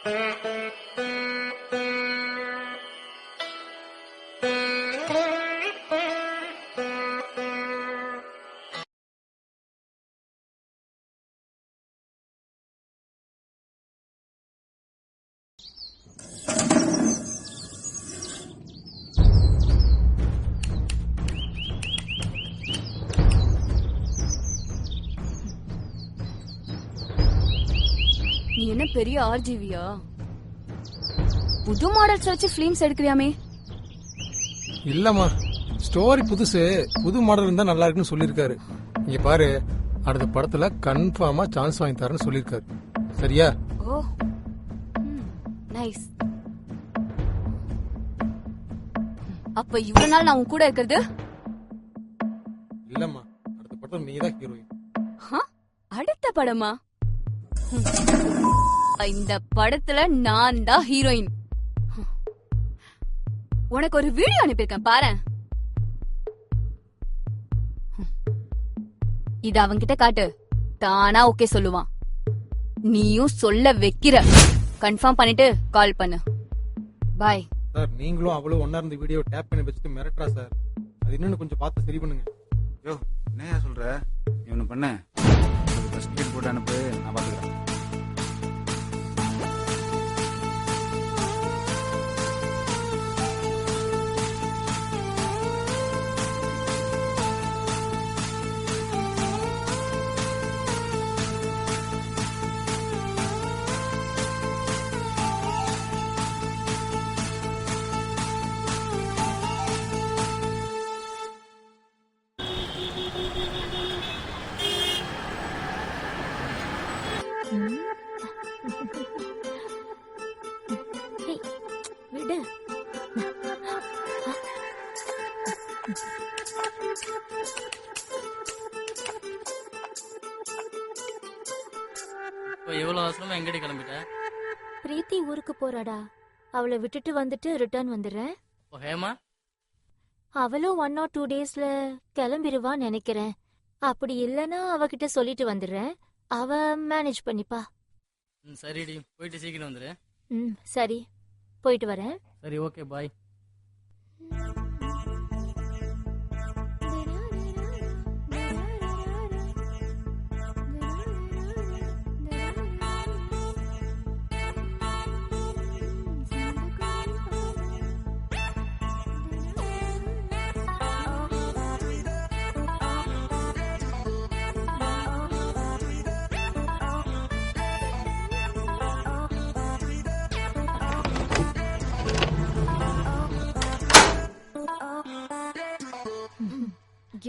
நீ என்ன பெரிய ஆர்ஜிவியா? புது மாடல்ஸ் வச்சு ஃபிலிம்ஸ் எடுக்கறியாமே? இல்லம்மா, ஸ்டோரி புதுசு, புது மாடல் இருந்தா நல்லா இருக்குன்னு சொல்லிருக்காரு. இங்க பாரு, அடுத்த படத்துல கன்ஃபார்மா சான்ஸ் வாங்கி தரேன்னு சொல்லிருக்காரு. சரியா? ஓ நைஸ். அப்ப இவ்வளவு நாள் நான் உன் கூட இருக்கிறது? இல்லம்மா, அடுத்த படம் நீதான் ஹீரோயின். அடுத்த படமா? இந்த படத்துல நான் தான் ஹீரோயின். உனக்கு ஒரு வீடியோ அனுப்பியிருக்கேன் பாரு. இது அவன்கிட்ட காட்டு, தானா ஓகே சொல்லுவான். நீயும் சொல்ல வைக்கிற. கன்ஃபார்ம் பண்ணிட்டு கால் பண்ணு. பாய். சார், நீங்களும் அவ்வளவு ஒன்னா இருந்த வீடியோ டேப் பண்ணி வச்சுட்டு மிரட்டுறா சார். அது இன்னும் கொஞ்சம் பார்த்து சரி பண்ணுங்க. யோ, என்னையா சொல்ற? இவனு பண்ண ஃபர்ஸ்ட் கிட் போட்டு அனுப்பு, நான் பாத்துக்கிறேன். விடு. எவ்வளவு அவசரமா எங்கடி கிளம்பிட்ட? பிரீத்தி ஊருக்கு போறாடா. அவளை விட்டுட்டு வந்துட்டு ரிட்டர்ன் வந்துடுறேன். ஹேமா அவளும் 1 or 2 daysல கிளம்பிடுவான்னு நினைக்கிறேன். அப்படி இல்லைன்னா அவகிட்ட சொல்லிட்டு வந்துடுறேன். அவ மேனேஜ் பண்ணிப்பா. சரிடி, போயிட்டு சீக்கிரம் வந்துரு. சரி, போயிட்டு வரேன். சரி, ஓகே, பாய்.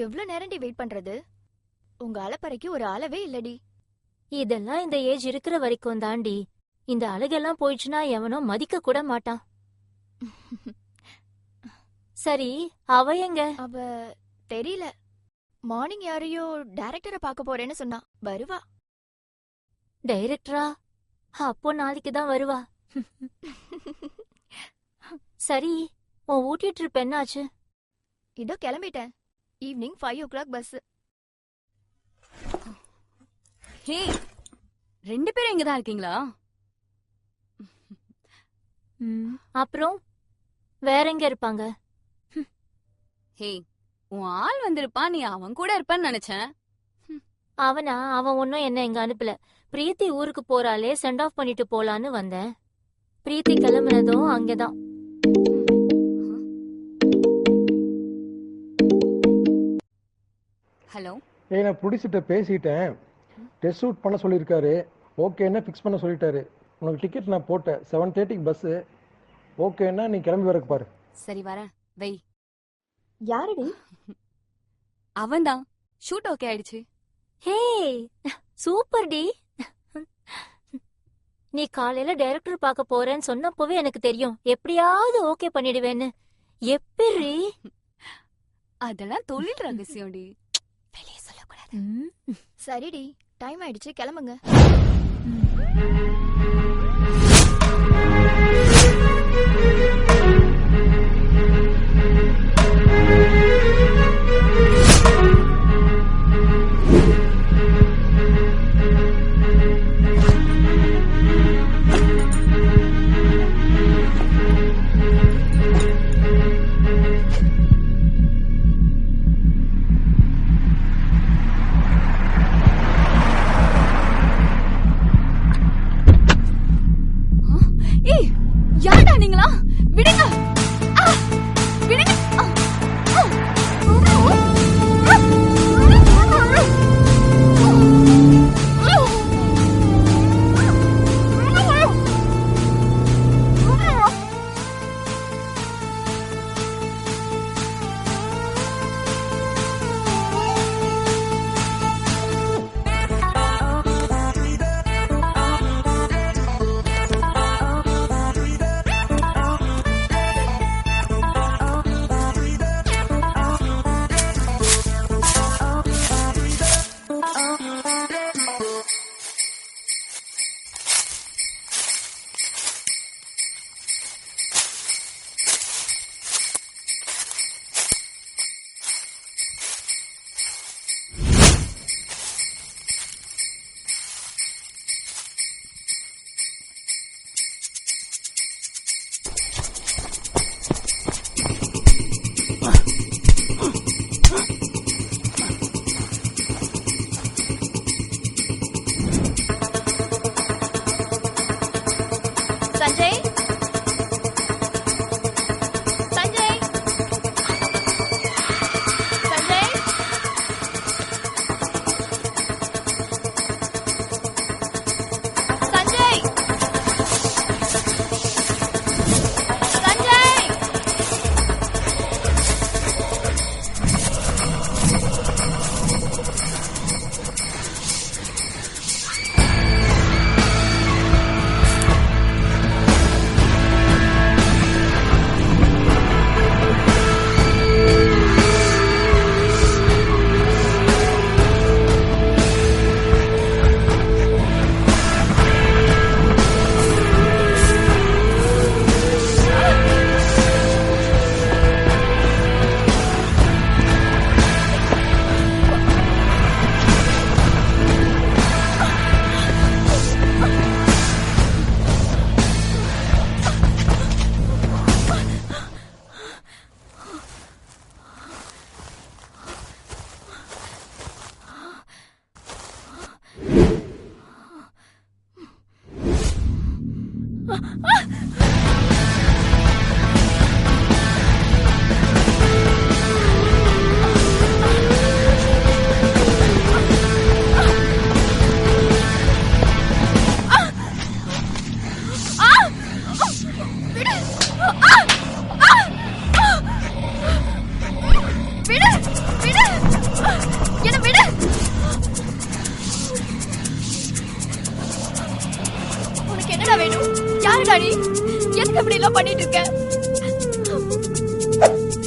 எவ்வளவு நேரம்டி வெயிட் பண்றது? உங்க அலப்பறைக்கு ஒரு அளவே இல்லடி. இதெல்லாம் இந்த ஏஜ் இருக்கிற வரைக்கும் தாண்டி. இந்த அழகெல்லாம் போயிடுச்சுன்னா எவனோ மதிக்க கூட மாட்டான். சரி, அவ எங்க? அவ தெரியல. மார்னிங் யாரையோ டைரக்டரை பார்க்க போறேன்னு சொன்னா. வருவா. டைரக்டரா? அப்போ நாளைக்கு தான் வருவா. சரி, உன் ஊட்டி ட்ரிப் என்னாச்சு? இதோ கிளம்பிட்டேன். Evening 5 o'clock bus. ஹே, 2 பேரும் இங்கதான் இருக்கீங்களா? அப்புறம் வேற எங்க இருப்பாங்க? ஹே, உன் ஆள் வந்திருப்பான், நீ அவன் கூட இருப்பான்னு நினைச்சேன். அவனா? அவன் ஒன்னும் என்ன எங்க அனுப்பல. பிரீத்தி ஊருக்கு போறாளே, சென்ட் ஆஃப் பண்ணிட்டு போலான்னு வந்தேன். பிரீத்தி கிளம்புனதும் அங்கதான். ஹலோ. நான் புடிச்சிட்ட பேசிட்டேன். டெஸ்ட் ஷூட் பண்ண சொல்லியிருக்காரு. ஓகேன்னா ஃபிக்ஸ் பண்ண சொல்லிட்டாரு. உனக்கு டிக்கெட் நான் போட்டேன். 7:30 பஸ்ஸு. ஓகேன்னா நீ கிளம்பி வரக்கு பாரு. சரி, வரேன். வை. யாரடி? அவன்தான். ஷூட் ஓகே ஆயிடுச்சு. ஹே, சூப்பர் டி. நீ காலையில டைரக்டர் பார்க்க போறேன்னு சொன்னப்பவே எனக்கு தெரியும் எப்படியாவது ஓகே பண்ணிடுவேன்னு. எப்படி? அதெல்லாம் தொழில் ரகசியம்டி, வெளியே சொல்லக்கூடாது. சரிடி, டைம் ஆயிடுச்சு, கிளம்புங்க. விடு என்ன விடு. உனக்கு என்னடா வேணும்? யாருடா நீ? எதுக்கு இப்படி எல்லாம் பண்ணிட்டு இருக்க?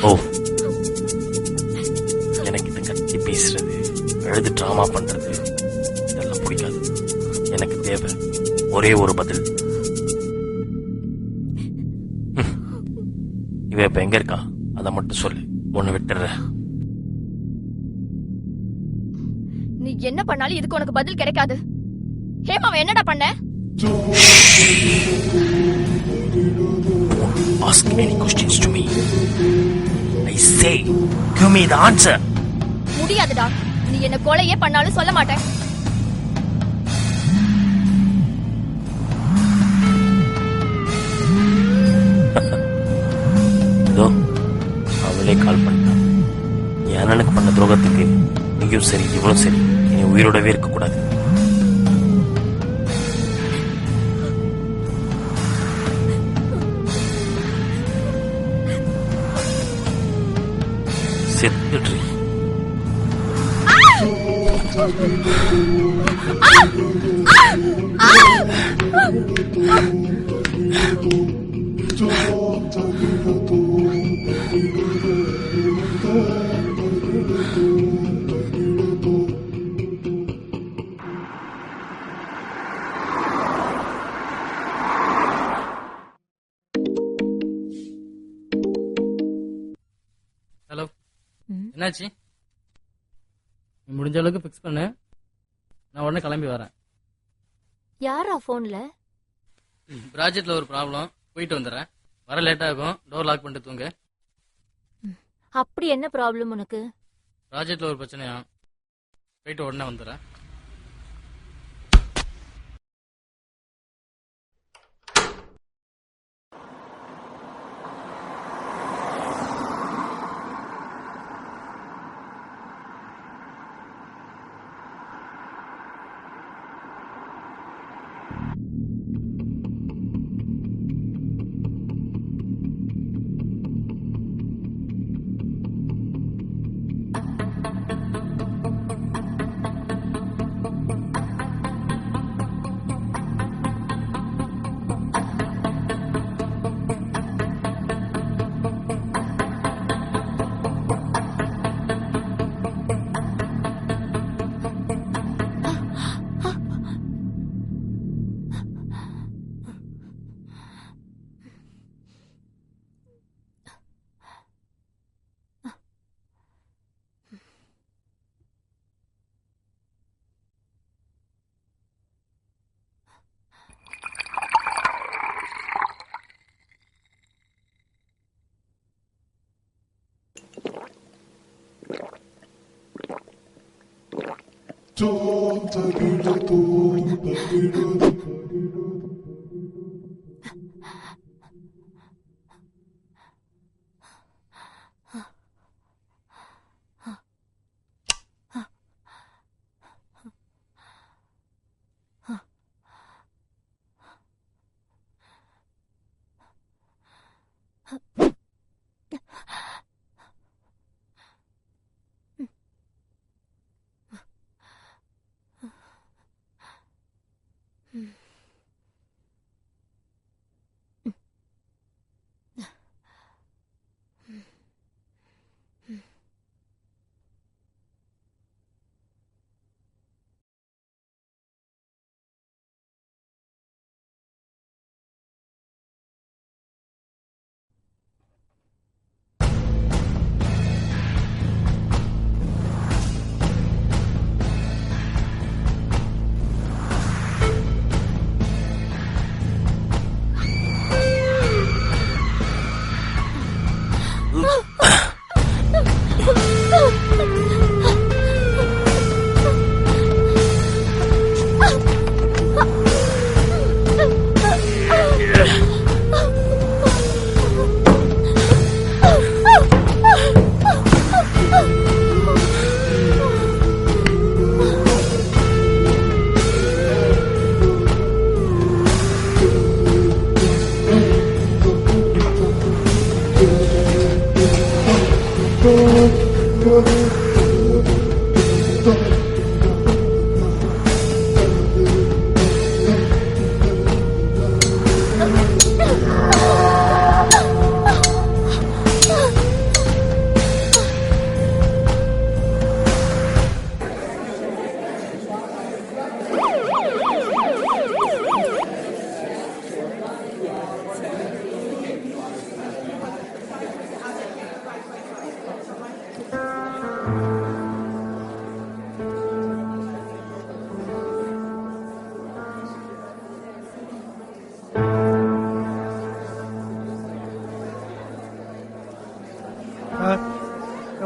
ஓ, எனக்கு இந்த கத்தி பேசுறது, அழுது டிராமா பண்றது இதெல்லாம் பிடிக்காது. எனக்கு தேவை ஒரே ஒரு பதில். இவ இப்ப எங்க இருக்கா அதை மட்டும் சொல்லு, ஒண்ணு விட்டுற. நீ என்ன பண்ணாலும் இதுக்கு உனக்கு பதில் கிடைக்காது. ஹேமாவை என்னடா பண்ண? Don't ask any questions to me. I say, give me the answer. முடியாதுடா. நீ என்ன கொலையே பண்ணாலும் சொல்ல மாட்டேன். இதோ அவளே கால் பண்ணிட்டான். என் அண்ணனுக்கு பண்ண துரோகத்துக்கு நீயும் சரி இவளும் சரி இனி உயிரோடவே இருக்கக்கூடாது. செத்துடுறீ. ஹலோ, என்னாச்சு? நீ முடிஞ்ச அளவுக்கு ஃபிக்ஸ் பண்ணு, நான் உடனே கிளம்பி வரேன். யாரா போன்ல? ப்ராஜெக்ட்ல ஒரு ப்ராப்ளம், போயிட்டு வந்துடுறேன். வர லேட் ஆகும், டோர் லாக் பண்ணிட்டு தூங்க. அப்படி என்ன ப்ராப்ளம் உனக்கு? ப்ராஜெக்ட்ல ஒரு பிரச்சனையா, போயிட்டு உடனே வந்துடுறேன்.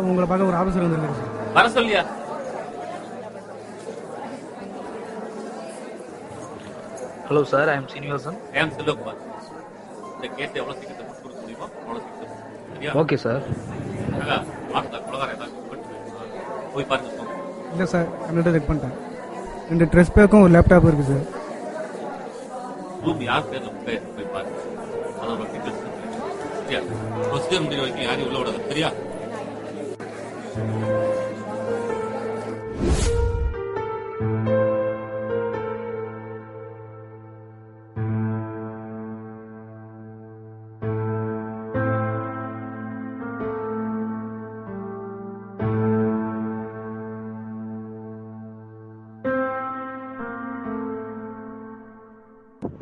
உங்களை பார்க்க ஒரு ஆபீசர் வந்துருக்காரு சார். வர சொல்லியா? Hello sir, I am Srinivasan. ஏன் செல்வகுமார், இந்த கேஸ் எவ்வளவு சீக்கிரத்தை முடிச்சு கொடுக்க முடியுமோ அவ்வளவு சீக்கிரம். சரியா? Okay sir. மாட்டா குலகார ஏதாவது போய் பாருங்க. இல்லை சார், கம்ப்யூட்டர் செக் பண்ணிட்டேன். 2 ட்ரெஸ் பேக்கும் ஒரு லேப்டாப் இருக்கு சார். ரூம் யார் பேர்ல போய் பாருங்க. அதோட டீட்டெயில்ஸ் சரியா? ப்ரொசீஜர் முடிவு வரைக்கும் யாரையும் உள்ள விடாது. சரியா?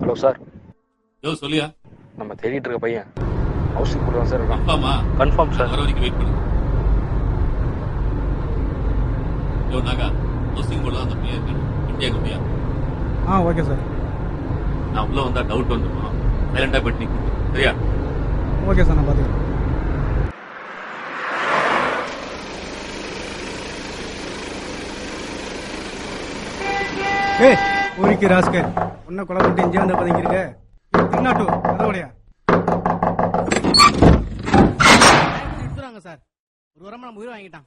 ஹலோ சார், சொல்லியா? நம்ம தேடிட்டு இருக்க பையன் ஹவுசிங் போடுறான் சார். கன்ஃபார்மா? Confirm sir. வர வரைக்கும் வெயிட் பண்ணுங்க. நாகா, ஹவுசிங் போர்டு அந்த பையன் இருக்காரு. இந்தியா குட்டியா? Okay sir. நான் உள்ள வந்தா டவுட் வந்துடும். சைலண்டா போயிட்டு நிற்கும். சரியா? ஓகே சார், நான் பார்த்துக்கிறேன். ஏய் ஊருக்கு ராஸ்கர், உன்ன கொலை பண்ணிட்டு இங்கே வந்து பதுங்கிருக்க. திருநாட்டு அதோடையா எடுத்துறாங்க சார். ஒரு வாரமா நம்ம உயிர் வாங்கிட்டான்.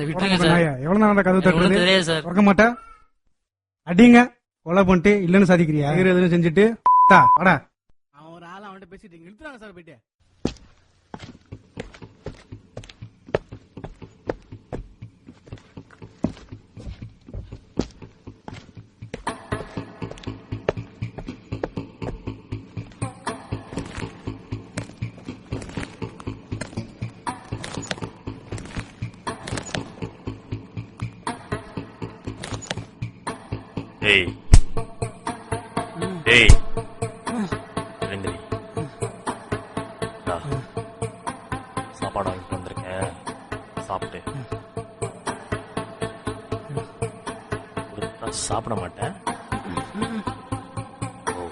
விட்டுருங்க சார். எவ்வளவு நேரம் கதவு எனக்கு ஒண்ணும் தட்டுறது? தெரியாது சார். திறக்க மாட்டா? அடிங்க. கொலை பண்ணிட்டு இல்லன்னு சாதிக்கிறியா? எதுவும் செஞ்சுட்டு வாடா. அவன் ஒரு ஆள் அவன்கிட்ட பேசிட்டு இழுத்துறாங்க சார் போயிட்டு. டேய் டேய் எழுந்திரி. சாப்பாடு வாங்கிட்டு வந்திருக்கேன், சாப்பிட்டு. கொடுத்தா சாப்பிட மாட்டேன். ஓ,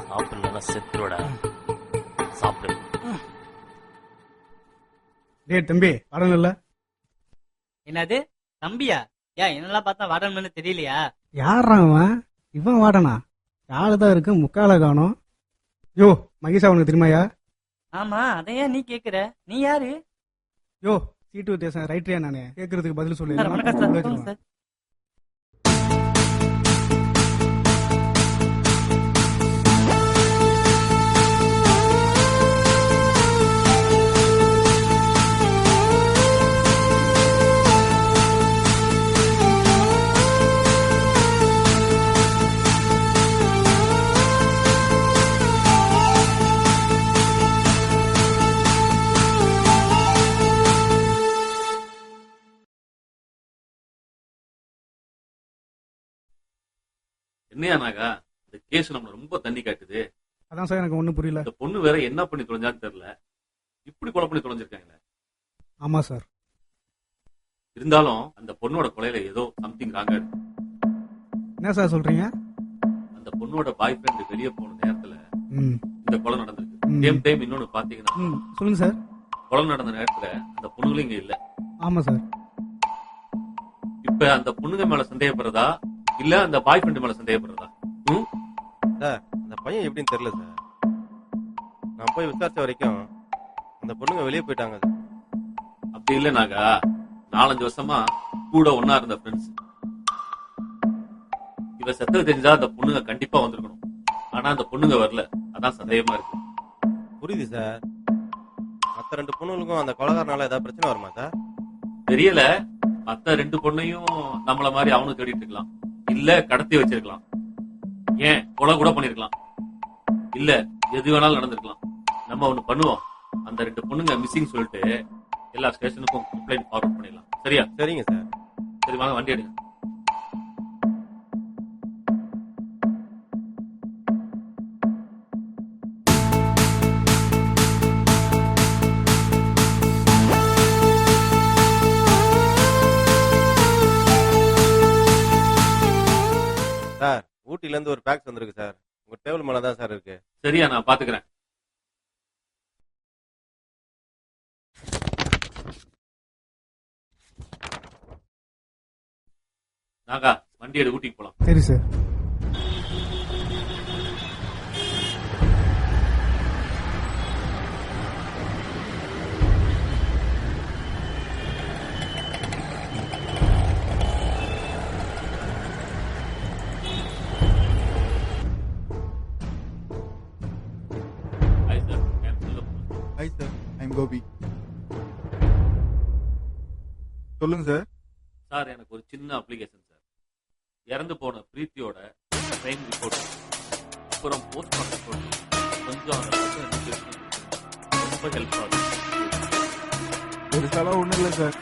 சாப்பிடலன்னா செத்துருவடா. சாப்பிடு. டேய் தம்பி, படம் இல்ல. என்னது தம்பியா? ஏன் என்னெல்லாம் பார்த்தா வாடன்னு தெரியலையா? யாரா அவன்? இவன் வாடனா? யாருதான் இருக்கு, முக்கால காணோம். யோ மகேஷா, உனக்கு தெரியுமாயா? ஆமா, அதையா நீ கேக்குற? நீ யாரு? யோ சீட்டு வித்தியாசம் ரைட்ரியா? நானு கேக்குறதுக்கு பதில் சொல்லு. சார், வணக்கம் சார். சொல்லுங்க சார். என்னையா நாகா, இந்த கேஸ் நம்ம ரொம்ப தண்ணி காட்டுது. அதான் சார், எனக்கு ஒண்ணும் புரியல. இந்த பொண்ணு வேற என்ன பண்ணி தொலைஞ்சான்னு தெரியல. இப்படி கொலை பண்ணி தொலைஞ்சிருக்காங்களே. ஆமா சார். இருந்தாலும் அந்த பொண்ணோட கொலையில ஏதோ சம்திங் ராங்கா இருக்கு. என்ன சார் சொல்றீங்க? அந்த பொண்ணோட பாய் ஃப்ரெண்ட் வெளியே போன நேரத்துல ம் இந்த கொலை நடந்திருக்கு. ம். சேம் டைம் இன்னொன்னு பாத்தீங்கன்னா, சொல்லுங்க சார். கொலை நடந்த நேரத்துல அந்த பொண்ணுங்களும் இங்க இல்ல. ஆமா சார். இப்ப அந்த பொண்ணுங்க மேல சந்தேகப்படுறதா இல்ல அந்த பாய் ஃப்ரெண்ட் மேல சந்தேகப்படுறதா? சார், அந்த பையன் எப்படின்னு தெரியல சார். நான் போய் விசாரிச்ச வரைக்கும் அந்த பொண்ணுங்க வெளியே போயிட்டாங்க. அப்படி இல்ல நாகா, 4-5 வருஷமா கூட ஒன்னா இருந்த ஃப்ரெண்ட்ஸ். இவ செத்தது தெரிஞ்சா அந்த பொண்ணுங்க கண்டிப்பா வந்திருக்கணும். ஆனா அந்த பொண்ணுங்க வரல. அதான் சந்தேகமா இருக்கு. புரியுது சார். மத்த 2 பொண்ணுங்களுக்கும் அந்த கொலகாரனால ஏதாவது பிரச்சனை வருமா சார்? தெரியல. மத்த 2 பொண்ணையும் நம்மள மாதிரி அவனும் தேடிட்டு இருக்கலாம், இல்ல கடத்தி வச்சிருக்கலாம், ஏன் கொலை கூட பண்ணிருக்கலாம், இல்ல எது வேணாலும் நடந்திருக்கலாம். நம்ம ஒண்ணு பண்ணுவோம், அந்த 2 பொண்ணுங்க மிஸ்ஸிங் சொல்லிட்டு எல்லா ஸ்டேஷனுக்கும் கம்ப்ளைண்ட் ஃபார்வர்ட் பண்ணிடலாம். சரியா? சரிங்க சார். சரி வாங்க வண்டி எடுங்க. சார், ஊட்டில இருந்து ஒரு பேக்ஸ் வந்திருக்கு சார். உங்க டேபிள் மேல தான் சார் இருக்கு. சரியா, நான் பாத்துக்கிறேன். நாகா, வண்டி எடு, ஊட்டிக்கு போலாம். சரி sir. Hi sir, I'm Selvam. Hi sir, I'm Gopi. சொல்லுங்க சார். சார், எனக்கு ஒரு சின்ன அப்ளிகேஷன் சார். இறந்து போன பிரீத்தியோட ட்ரெயின் ரிப்போர்ட், அப்புறம் போஸ்ட்மார்ட்டம் ரிப்போர்ட், கொஞ்சம் அந்த பக்கம் ரொம்ப ஹெல்ப் ஆகும். ஒரு செலவு ஒன்றும் இல்லை சார்.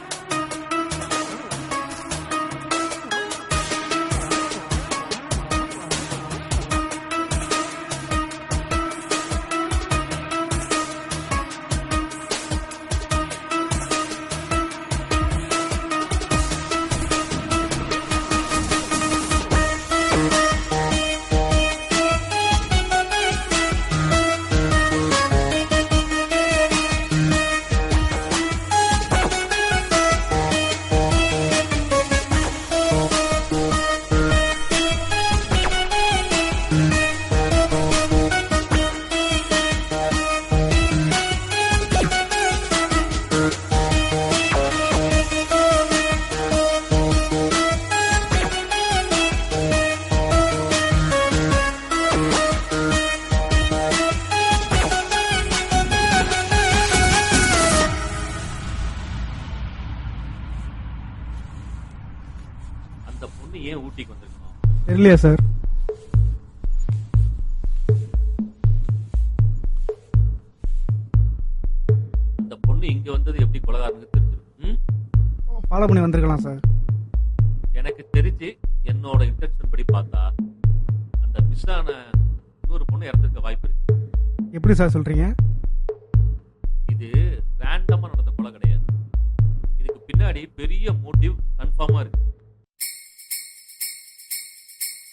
அந்த பொண்ணு ஏன் ஊட்டிக்கு வந்திருக்கணும்? தெரியலையா சார்? அந்த பொண்ணு இங்க வந்தது எப்படி கொலகாரனுக்கு தெரிஞ்சிருக்கும்? ஃபாலோ பண்ணி வந்திருக்கலாம் சார். எனக்கு தெரிஞ்சு என்னோட இன்டென்ஷன் படி பார்த்தா அந்த மிஸ்ஸான இன்னொரு பொண்ணு இறந்திருக்க வாய்ப்பு இருக்கு. எப்படி சார் சொல்றீங்க? இது ரேண்டமா நடந்த கொலை கிடையாது. இதுக்கு பின்னாடி பெரிய மோட்டிவ் கன்ஃபார்மா இருக்கு.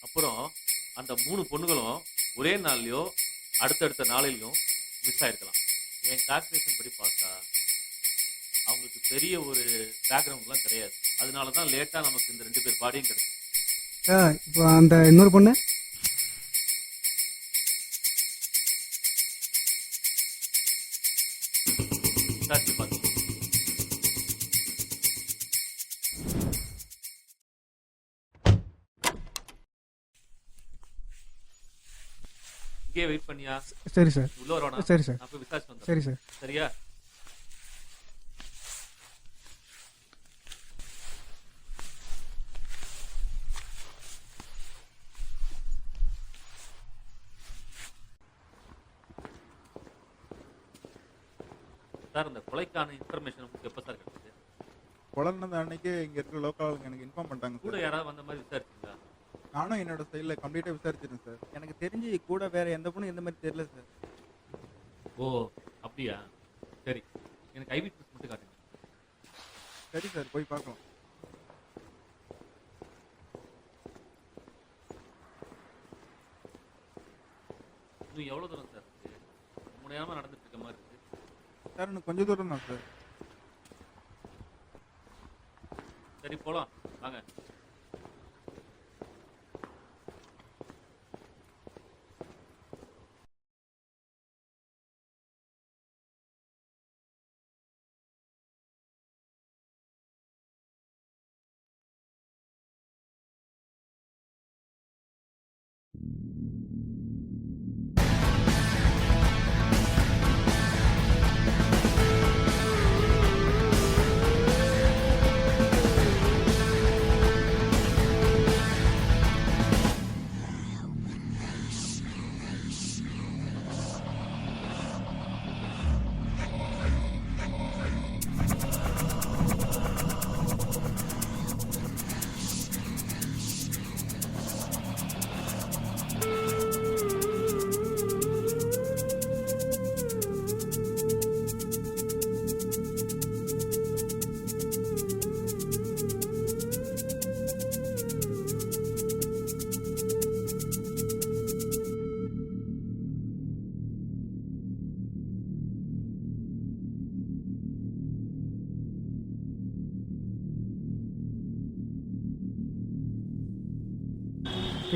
அப்புறம் அந்த 3 பொண்ணுகளும் ஒரே நாள்லயோ அடுத்தடுத்த நாளிலையும் மிஸ் ஆயிருக்கலாம். என் கால்குலேஷன் படி பார்த்தா அவங்களுக்கு பெரிய ஒரு பேக்ரவுண்ட்லாம் கிடையாது. அதனாலதான் லேட்டா நமக்கு இந்த 2 பேர் பாடியும் கிடைக்கும். சார், இப்போ அந்த இன்னொரு பொண்ணு விசாரிச்சு பார்த்து இங்கே வெயிட் பண்ணியா? சரி சார். உள்ள வரணும். சரி சார். நான் போய் விசாரிச்சு வந்தேன். சரி சார். சரியா? சார், அந்த கொலைக்கான இன்ஃபர்மேஷன் உங்களுக்கு எப்போ சார் கிடைச்சது? குழந்தை அன்னைக்கு இங்க இருக்கிற லோக்கல் ஆளுங்க எனக்கு இன்ஃபார்ம் பண்ணிட்டாங்க கூட சார். யாராவது வந்த மாதிரி விசாரிச்சீங்களா? நானும் என்னோட ஸ்டைலில் கம்ப்ளீட்டாக விசாரிச்சிட்டேன் சார். எனக்கு தெரிஞ்சு கூட வேற எந்த பொண்ணும் இந்த மாதிரி தெரியல சார். ஓ அப்படியா? சரி, எனக்கு ஐ விட்னஸ் மட்டும் காட்டுங்க. சரி சார், போய் பார்க்கலாம். இன்னும் எவ்வளோ தூரம் சார் இருக்கு? ரொம்ப நேரமாக நடந்துட்டு இருக்க மாதிரி இருக்கு. சார், இன்னும் கொஞ்சம் தூரம் தான் சார். சரி போலாம் வாங்க.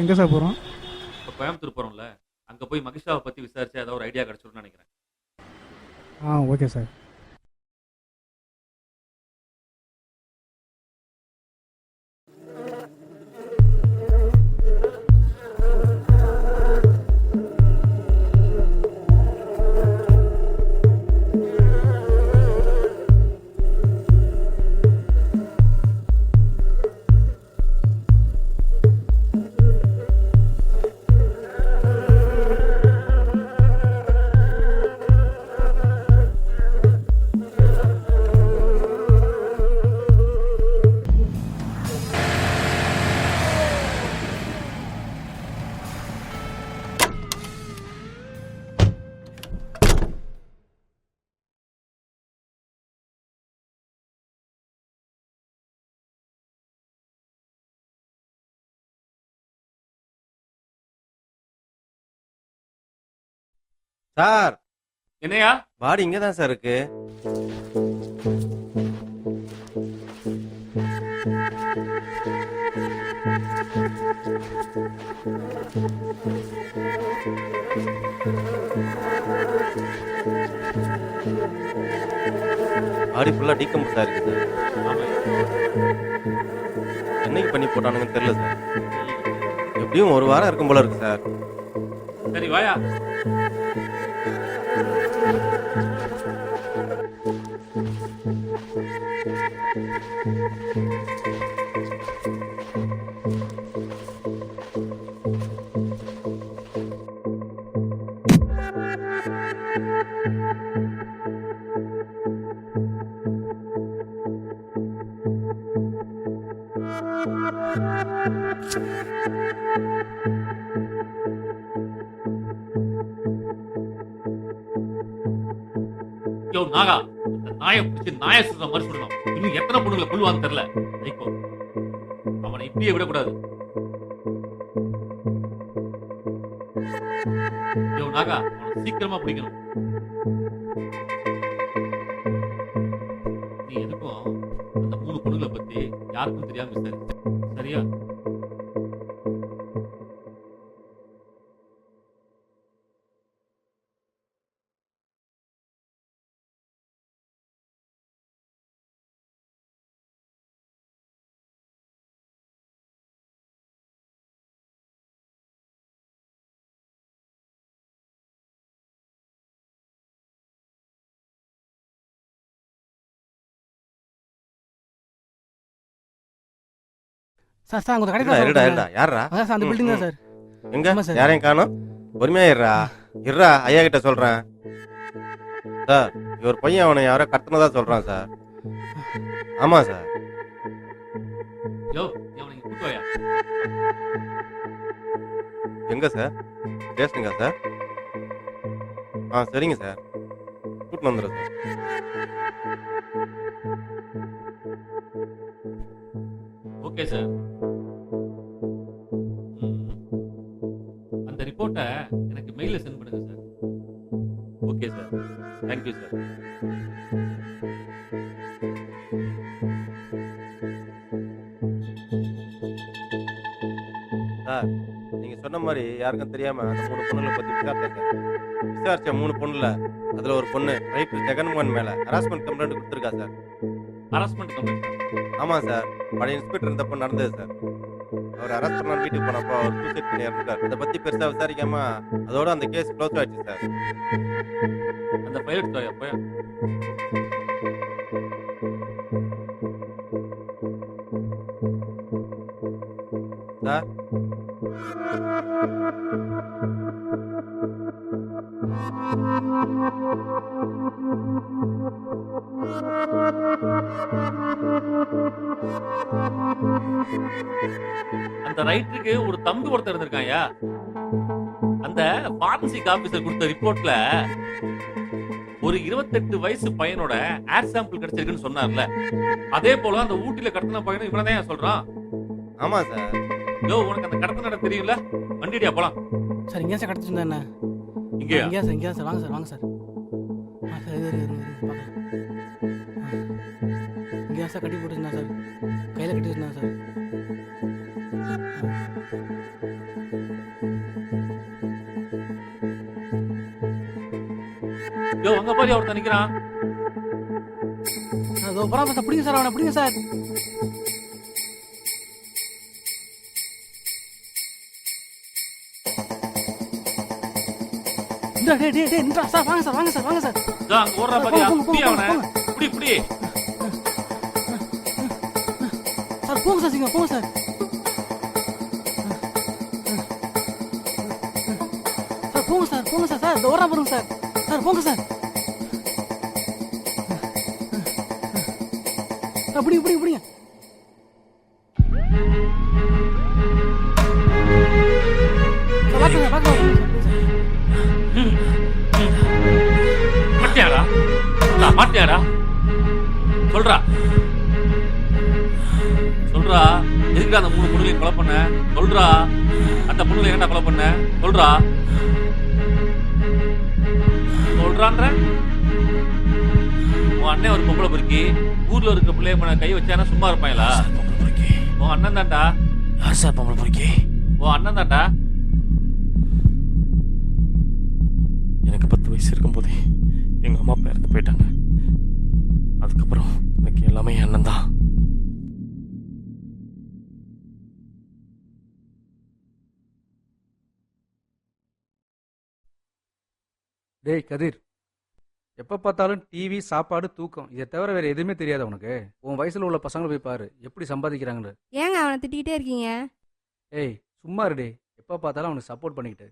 எங்கே சார் போகிறோம்? இப்போ கோயம்புத்தூர் போறோம்ல, அங்க போய் மகிஷாவை பத்தி விசாரிச்சு ஏதாவது ஒரு ஐடியா கிடைச்சிரும்னு நினைக்கிறேன். Okay sir. சார் என்னையா பாடி இங்கே தான் சார் இருக்கு. பாடி ஃபுல்லா டீகம்போஸா இருக்கு சார். என்னைக்கு பண்ணி போட்டானுங்கன்னு தெரியல சார். எப்படியும் ஒரு வாரம் இருக்கும் போல இருக்கு சார். சரி வாயா. யோ நாகா, இந்த நாயை பிடிச்சி நாயை சுடுற மாதிரி சுடணும். இன்னும் எத்தனை பொண்ணுங்களை கொள்வான்னு தெரியல. வைக்கோ, அவனை இப்படியே விடக்கூடாது. யோ நாகா, அவனை சீக்கிரமா பிடிக்கணும். நீ எதுக்கும் அந்த 3 பொண்ணுங்களை பத்தி யாருக்கும் தெரியாம விசாரிச்சு, சரியா? சார் சார் உங்க இருடா இருடா இருடா. யாரா? அதான் சார் அந்த பில்டிங் தான் சார். எங்க ஆமா சார். யாரையும் காணோம்? பொறுமையா இருடா இருடா, ஐயா கிட்ட சொல்றேன். சார் இவர் பையன் அவனை யாரோ கட்டணதா சொல்றான் சார். ஆமா சார். யோ, நீ அவனை கூட்டு வாயா. எங்க சார்? ஸ்டேஷனுங்க சார்? சரிங்க சார், கூட்டின்னு வந்துடுறேன் சார். Okay sir. அந்த ரிப்போர்ட்டை எனக்கு மெயில சென்ட் பண்ணுங்க sir. Okay sir, thank you sir. Sir நீங்க சொன்ன மாதிரி யாருக்கும் தெரியாம அந்த 3 பொண்ணுகளை பத்தி விசாரிச்சேன். விசாரிச்ச 3 பொண்ணுல அதுல ஒரு பொண்ணு ரைட் ஜெகன்மோகன் மேல ஹராஸ்மெண்ட் கம்ப்ளைண்ட் கொடுத்துருக்கா சார். Harassment complaint? ஆமா சார், பழைய இன்ஸ்பெக்டர் இருந்தப்ப நடந்தது சார். அவர் அரெஸ்ட் பண்ணாரு, வீட்டுக்கு போனப்போ அவர் சூசைட் பண்ணி இறந்துட்டார். அதை பத்தி பெருசா விசாரிக்காம அதோட அந்த கேஸ் க்ளோஸ் ஆயிடுச்சு சார். அந்த ஃபைல் எடுத்து போய் சார். அந்த ரைட்டருக்கு ஒரு தம்பி ஒருத்தர் இருந்திருக்காயா. அந்த ஃபாரன்சிக் ஆபீசர் கொடுத்த ரிப்போர்ட்ல ஒரு 28 வயசு பையனோட ஏர் சாம்பிள் கிடைச்சிருக்குன்னு சொன்னார்ல, அதே போல அந்த ஊட்டில கடத்தின பையனும் இவனதான் சொல்றான். ஆமா சார். யோ, உனக்கு அந்த கடத்தின இடம் தெரியும்ல? வண்டிடியா போலாம். சார் இங்கே சார் கடத்திட்டு இருந்தா என்ன? இங்கேயா? இங்கே சார் வாங்க சார் வாங்க சார். இங்கே சார் கட்டி போட்டுருந்தா சார், கையில் கட்டி இருந்தா சார். யோ அங்க பாரு ஒருத்தன் நிக்கிறான். அதோ பரவாயில்ல சார், பிடிங்க சார், அவனை பிடிங்க சார். சார் வாங்க சார், வாங்க சார், வாங்க சார். இதோ அங்க ஓடுறா பாரியா, புடி அவனை, புடி புடி. சார் போங்க சார், சீக்கிரம் போங்க சார். சார் போங்க சார், போங்க சார். சார் ஓடுறா பாருங்க சார். சார் போங்க சார். பிடிங்க பிடிங்க பிடிங்க. மாட்டியாடா மாட்டியாடா சொல்றா சொல்றா, எதுக்குடா அந்த 3 பொண்ணுகளையும் கொலை பண்ண? சொல்றா, அந்த பொண்ணுகளை ஏன்டா கொலை பண்ண? சொல்றா சொல்றான்ற. உன் அண்ணன் ஒரு பொம்பளை பொறுக்கி ஊர்ல இருக்க பிள்ளைய பண்ண கை வச்சானா சும்மா இருப்பாங்களா? உன் அண்ணன் தான்டா. யார் சார் பொம்பளை பொறுக்கி? உன் அண்ணன் தான்டா. எனக்கு 10 வயசு இருக்கும்போதே எங்க அம்மா அப்பா இறந்து போயிட்டாங்க. அதுக்கப்புறம் எனக்கு எல்லாமே என் அண்ணன் தான். டேய் கதிர், எப்போ பார்த்தாலும் டிவி, சாப்பாடு, தூக்கம், இதை தவிர வேற எதுவுமே தெரியாது உனக்கு? உன் வயசுல உள்ள பசங்களை போய் பாரு எப்படி சம்பாதிக்கிறாங்கன்னு. ஏங்க அவனை திட்டிகிட்டே இருக்கீங்க? ஏய் சும்மா இருடே, எப்போ பார்த்தாலும் அவனுக்கு சப்போர்ட் பண்ணிக்கிட்டு.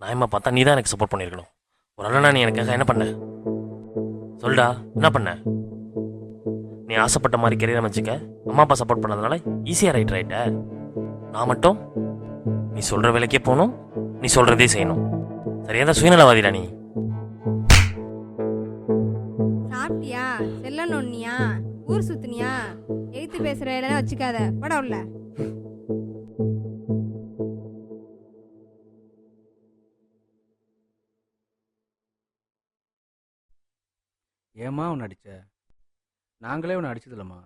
நாயம்மா பார்த்தா நீ தான் எனக்கு சப்போர்ட் பண்ணியிருக்கணும். ஒரு அண்ணனா நீ எனக்காக என்ன பண்ண? சொல்டா, என்ன பண்ண? நீ ஆசைப்பட்ட மாதிரி கெரியர் அமைச்சுக்க அம்மா அப்பா சப்போர்ட் பண்ணதுனால ஈஸியாக ரைட்ட. நான் மட்டும் நீ சொல்கிற வேலைக்கே போகணும், நீ சொல்கிறதே செய்யணும். சரியா தான் சுயநலவாதிடா நீ. சாப்பிட்டியா? செல்ல நோண்டியா? ஊர் சுத்தினியா? எழுத்து பேசுற இடம் வச்சுக்காத, படம் உள்ள. ஏமா உன்னை அடிச்ச? நாங்களே உன்னை அடிச்சதில்லம்மா.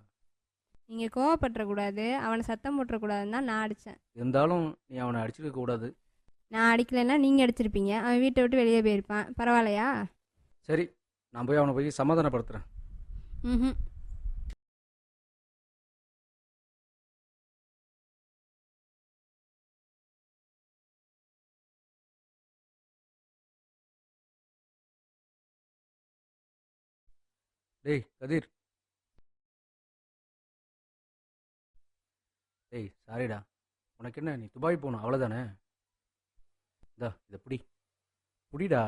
நீங்க கோவப்பட்டுறக்கூடாது, அவனை சத்தம் போட்டுறக்கூடாதுன்னு தான் நான் அடித்தேன். இருந்தாலும் நீ அவனை அடிச்சிருக்க கூடாது. நான் அடிக்கலைன்னா நீங்கள் அடிச்சிருப்பீங்க. அவன் வீட்டை விட்டு வெளியே போயிருப்பான். பரவாயில்லையா? சரி, நான் போய் அவனை போய் சமாதானப்படுத்துகிறேன். ம். டேய் கதிர், டேய் சாரிடா. உனக்கு என்ன, நீ துபாய் போகணும் அவ்வளோதானே? இதை புடிடா.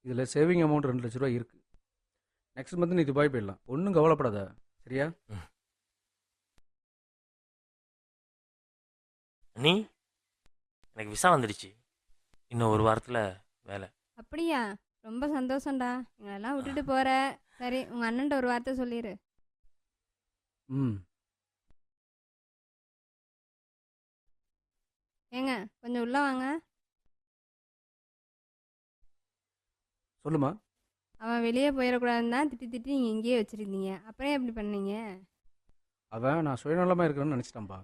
இதில் சேவிங் அமௌண்ட் 2 லட்ச ரூபா இருக்குது. நெக்ஸ்ட் மந்த் நீ துபாய் போயிடலாம். ஒன்றும் கவலைப்படாத, சரியா? நீ எனக்கு விசா வந்துடுச்சு. இன்னும் 1 வாரத்தில் வேலை. அப்படியா? ரொம்ப சந்தோஷம்டா. எங்களெல்லாம் விட்டுட்டு போகிற. சரி, உங்கள் அண்ணன்ட்ட ஒரு வார்த்தை சொல்லிடு. ம். ஏங்க கொஞ்சம் உள்ளே வாங்க. சொல்லுமா. அவன் வெளியே போயிடக்கூடாதுன்னு தான் திட்டி திட்டி நீங்கள் இங்கேயே வச்சுருந்தீங்க. அப்புறம் எப்படி பண்ணீங்க? அவன் நான் சுயநலமாக இருக்கிறேன்னு நினச்சிட்டான்பா.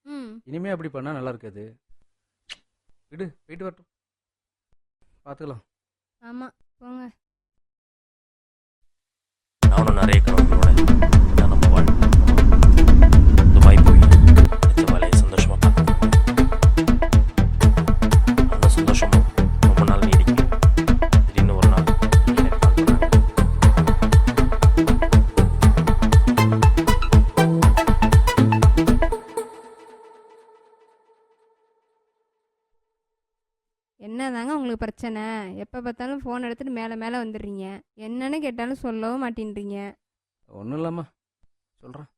ம். இனிமே அப்படி பண்ணால் நல்லா இருக்காது. விடு, போயிட்டு வரட்டும், பார்த்துக்கலாம். ஆமாம், போங்க. நானும் நிறைய கனவுகளோட நம்ம வாழ்க்கை துபாய் போய் இந்த வேலையை சந்தோஷமாக பார்க்கணும். அந்த சந்தோஷமும் ரொம்ப நாள் நீடிக்கும். திடீர்னு ஒரு நாள் எனக்கு கால் பண்ணாங்க. என்னதாங்க உங்களுக்கு பிரச்சனை? எப்போ பார்த்தாலும் ஃபோன் எடுத்துகிட்டு மேலே மேலே வந்துடுறீங்க. என்னன்னு கேட்டாலும் சொல்லவும் மாட்டேன்றீங்க. ஒன்றும் இல்லாமா, சொல்கிறேன்.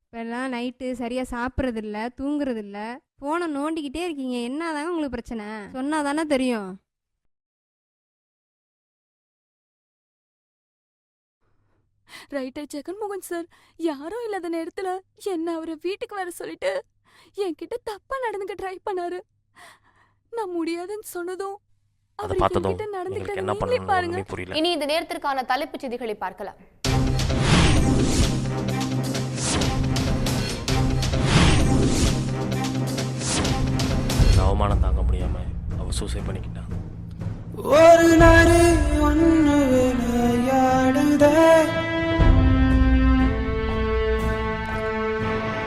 இப்போல்லாம் நைட்டு சரியாக சாப்பிட்றதில்ல, தூங்குறதில்ல, ஃபோனை நோண்டிக்கிட்டே இருக்கீங்க. என்னதாங்க உங்களுக்கு பிரச்சனை? சொன்னால் தானே தெரியும். ரைட்டர் ஜெகன்மோகன் சார் யாரும் இல்லாத நேரத்துல என்ன அவரை வீட்டுக்கு வர சொல்லிட்டு என்கிட்ட தப்பா நடந்துக்க ட்ரை பண்ணாரு. நான் முடியாதுன்னு சொன்னதும் அதை பார்த்ததும் உங்களுக்கு என்ன பண்ணணும்னு புரியல. இனி இந்த நேரத்திற்கான தலைப்புச் செய்திகளை பார்க்கலாம். அவமானம் தாங்க முடியாம அவ சூசைட் பண்ணிக்கிட்டான். ஒரு நரி ஒன்று விளையாடுதே,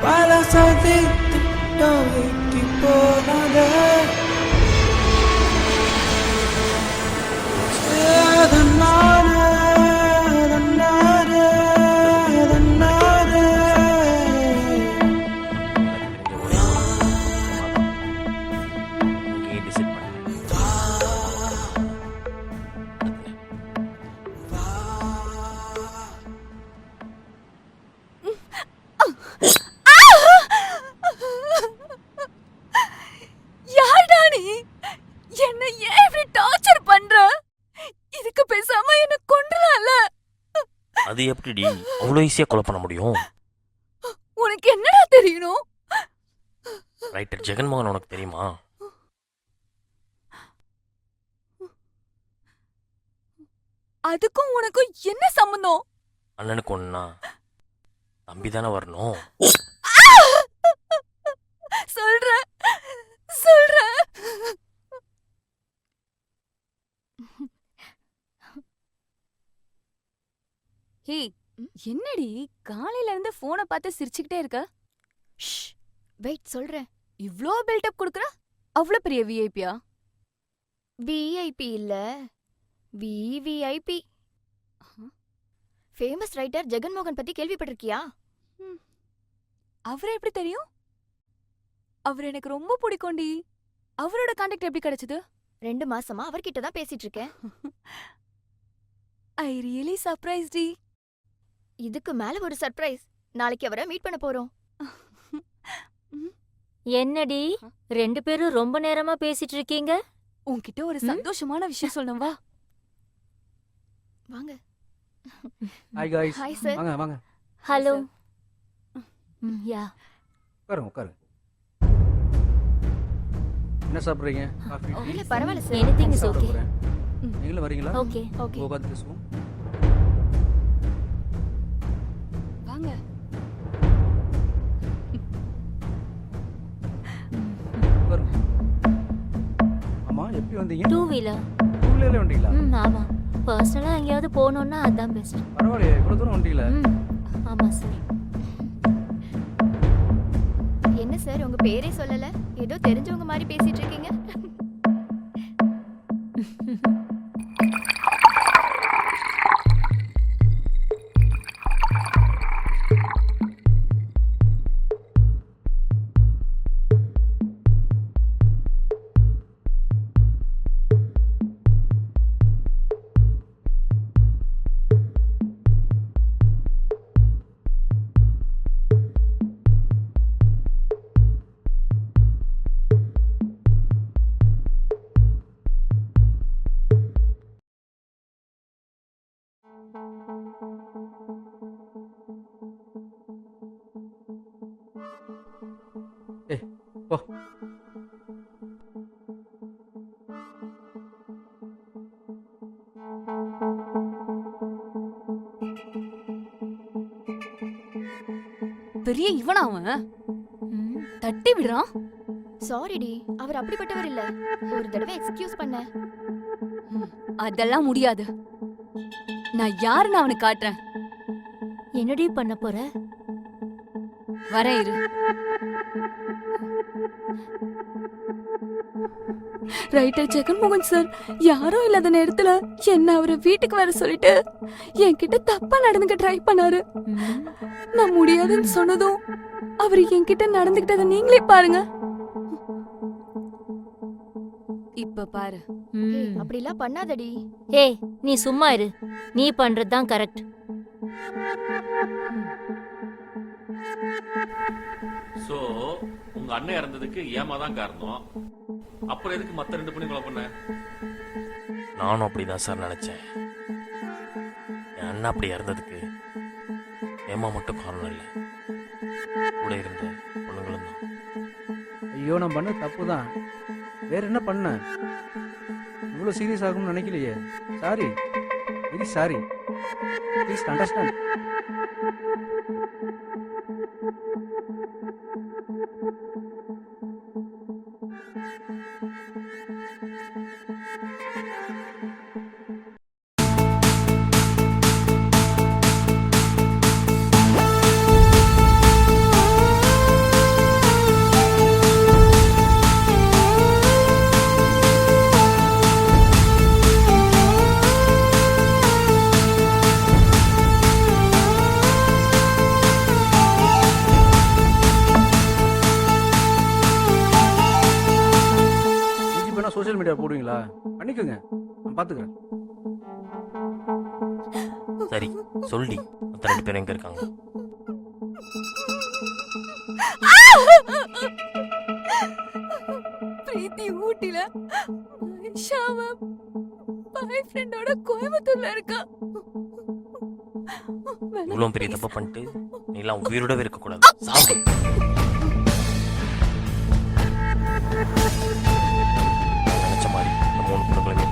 பல சதி திட்டம் வெட்டி போனதே, அதனாலே அதனாலே அதனாலே அங்கேயே டிசைட் பண்ணேன். யார்டா நீ? என்ன ஏன் இப்படி டார்ச்சர் பண்ற? இதுக்கு பேசாம என்ன கொன்றலாம்ல. அது எப்படிடி அவ்வளோ ஈஸியாக கொலை பண்ண முடியும்? உனக்கு என்னடா தெரியணும்? ரைட்டர் ஜெகன்மோகன் உனக்கு தெரியுமா? அதுக்கும் உனக்கும் என்ன சம்பந்தம்? அண்ணனுக்கு ஒன்றா தம்பி தானே வரணும். சொல்ற சொல்ற ஹே, என்னடி காலையில இருந்து போனை பார்த்து சிரிச்சுக்கிட்டே இருக்க? வெயிட் சொல்றேன். இவ்ளோ பில்டப் கொடுக்கற? அவ்வளவு பெரிய விஐபியா? விஐபி இல்ல, விவிஐபி. ஃபேமஸ் ரைட்டர் ஜெகன்மோகன் பத்தி கேள்விப்பட்டிருக்கியா? அவரை எப்படி தெரியும்? அவர் எனக்கு ரொம்ப பிடிக்கும்டி. அவரோட கான்டாக்ட் எப்படி கிடைச்சது? 2 மாசமா அவர்கிட்ட தான் பேசிட்டு இருக்கேன். I really surprised. இதுக்கு மேல ஒரு சர்ப்ரைஸ். நாளைக்கு அவரை மீட் பண்ண போறோம். என்னடி 2 பேரும் ரொம்ப நேரமா பேசிட்டு இருக்கீங்க? உன்கிட்ட ஒரு சந்தோஷமான விஷயம் சொல்லணும், வா. வாங்க. Hi guys. Hi sir. வாங்க வாங்க. ஹலோ. யா. உட்காருங்க உட்காருங்க. என்ன சாப்பிடுறீங்க? Coffee, tea? இல்ல பரவாயில்ல சார். Anything is okay. நீங்களும் வரீங்களா? ஓகே. ஓகே. உட்காந்து பேசுவோம். வாங்க. உட்காருங்க. அம்மா எப்படி வந்தீங்க? 2 வீலர். 2 வீலர்ல வந்தீங்களா? ஆமா. பர்சனலா எங்கேயாவது போகணும்னா அதான் பெஸ்ட். பரவாயில்லையே, இவ்வளவு தூரம் வந்தீங்களா? ஆமா சார். என்ன சார் உங்க பேரே சொல்லல? ஏதோ தெரிஞ்சவங்க மாதிரி பேசிட்டு இருக்கீங்க. ஏய் போ. பெரிய இவனா அவன்? தட்டி விடுறான். சாரி டி, அவர் அப்படிப்பட்டவர் இல்ல. ஒரு தடவை எக்ஸ்கியூஸ் பண்ண. அதெல்லாம் முடியாது. நான் யாருன்னு அவனுக்கு காட்டுறேன். என்னடி பண்ண போற? வரேன் இரு. ரைட்டர் ஜெகன்மோகன் சார் யாரும் இல்லாத நேரத்துல என்ன அவரை வீட்டுக்கு வர சொல்லிட்டு என்கிட்ட தப்பா நடந்துக்க ட்ரை பண்ணாரு. நான் முடியாதுன்னு சொன்னதும் அவர் என்கிட்ட நடந்துக்கிட்டத நீங்களே பாருங்க. இப்ப பாரு. அப்படிலாம் பண்ணாதடி. ஏய் நீ சும்மா இரு. நீ பண்றதுதான் கரெக்ட். சோ உங்க அண்ணன் இறந்ததுக்கு ஏமா தான் காரணம். அப்புறம் எதுக்கு மத்த 2 பொண்ணு கொலை பண்ண? நானும் அப்படிதான் சார் நினைச்சேன். என் அண்ணன் அப்படி இறந்ததுக்கு ஏமா மட்டும் காரணம் இல்லை, கூட இருந்த பொண்ணுங்களும் தான். ஐயோ, நான் பண்ண தப்பு தான். வேற என்ன பண்ண? இவ்வளோ சீரியஸ் ஆகும்னு நினைக்கலையே. Sorry, very sorry. Please understand. Social media போடுவீங்களா? பண்ணிக்கோங்க, நான் பார்த்துக்கிறேன். சரி சொல்லி மற்ற 2 பேரும் எங்க இருக்காங்க? பிரீத்தி ஊட்டில, ஷாவ பாய் ஃப்ரெண்டோட கோயம்புத்தூர்ல இருக்கா. இவ்வளவு பெரிய தப்பு பண்ணிட்டு நீ எல்லாம் உயிரோடவே இருக்க கூடாது. சாவு. நினைச்ச மாதிரி இந்த 3 பொண்ணுகளுமே